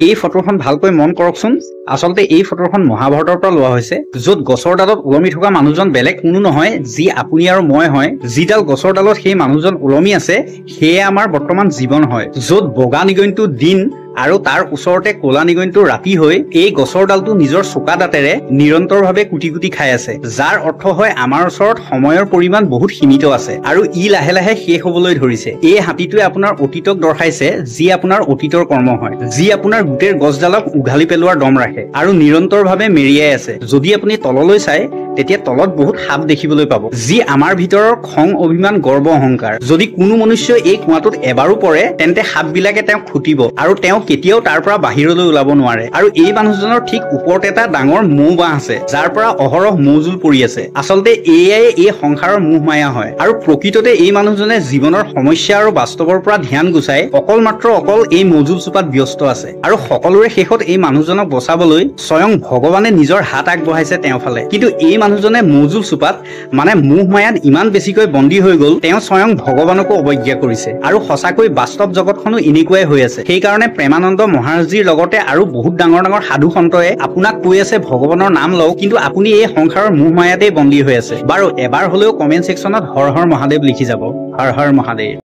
এই ফটোখন ভালকৈ মন কৰকচোন। আচলতে এই ফটোখন মহাভাৰতৰ পৰা লোৱা হৈছে, য'ত গছৰ ডালত ওলমি থকা মানুহজন বেলেগ কোনো নহয়, যি আপুনি আৰু মই হয়। যিডাল গছৰ ডালত সেই মানুহজন ওলমি আছে, সেয়ে আমাৰ বৰ্তমান জীৱন হয়, য'ত বগা নিগনিটো দিন আৰু তাৰ ওচৰতে ক'লা নিগনিটো ৰাতি হৈ এই গছৰ ডালটো নিজৰ চোকা দাঁতেৰে নিৰন্তৰভাৱে কুটি কুটি খাই আছে, যাৰ অৰ্থ হয় আমাৰ ওচৰত সময়ৰ পৰিমাণ বহুত সীমিত আছে আৰু ই লাহে লাহে শেষ হ'বলৈ ধৰিছে। এই হাতীটোৱে আপোনাৰ অতীতক দৰ্শাইছে, যি আপোনাৰ অতীতৰ কৰ্ম হয়, যি আপোনাৰ গোটেই গছডালক উঘালি পেলোৱাৰ দম ৰাখে আৰু নিৰন্তৰভাৱে মেৰিয়াই আছে। যদি আপুনি তললৈ চায়, তেতিয়া তলত বহুত সাপ দেখিবলৈ পাব, যি আমাৰ ভিতৰৰ খং, অভিমান, গৰ্ব, অহংকাৰ। যদি কোনো মনুষ্যই এই কুঁৱাটোত এবাৰো পৰে, তেন্তে সাপবিলাকে তেওঁক খুটিব আৰু তেওঁ কেতিয়াও তাৰ পৰা বাহিৰলৈ ওলাব নোৱাৰে। আৰু এই মানুহজনৰ ঠিক ওপৰত এটা ডাঙৰ মৌ বাঁহ আছে, যাৰ পৰা অহৰহ মৌজোল পৰি আছে। আচলতে এয়াই এই সংসাৰৰ মোহ মায়া হয়। আৰু প্ৰকৃততে এই মানুহজনে জীৱনৰ সমস্যা আৰু বাস্তৱৰ পৰা ধ্যান গুচাই অকল এই মৌজোল চোপাত ব্যস্ত আছে। আৰু সকলোৰে শেষত এই মানুহজনক বচাবলৈ স্বয়ং ভগৱানে নিজৰ হাত আগবঢ়াইছে তেওঁৰ ফালে। কিন্তু এই মানুহজনে মৌজোল চোপাত মানে মোহ মায়াত ইমান বেছিকৈ বন্দী হৈ গ'ল, তেওঁ স্বয়ং ভগৱানকো অৱজ্ঞা কৰিছে। আৰু সঁচাকৈ বাস্তৱ জগতখনো এনেকুৱাই হৈ আছে। সেইকাৰণে প্ৰেমানন্দ মহাৰাজজীৰ লগতে আৰু বহুত ডাঙৰ ডাঙৰ সাধু সন্তই আপোনাক কৈ আছে ভগৱানৰ নাম লওক, কিন্তু আপুনি এই সংসাৰৰ মোহ মায়াতেই বন্দী হৈ আছে। বাৰু এবাৰ হলেও কমেন্ট ছেকশ্যনত হৰ হৰ মহাদেৱ লিখি যাব। হৰ হৰ মহাদেৱ।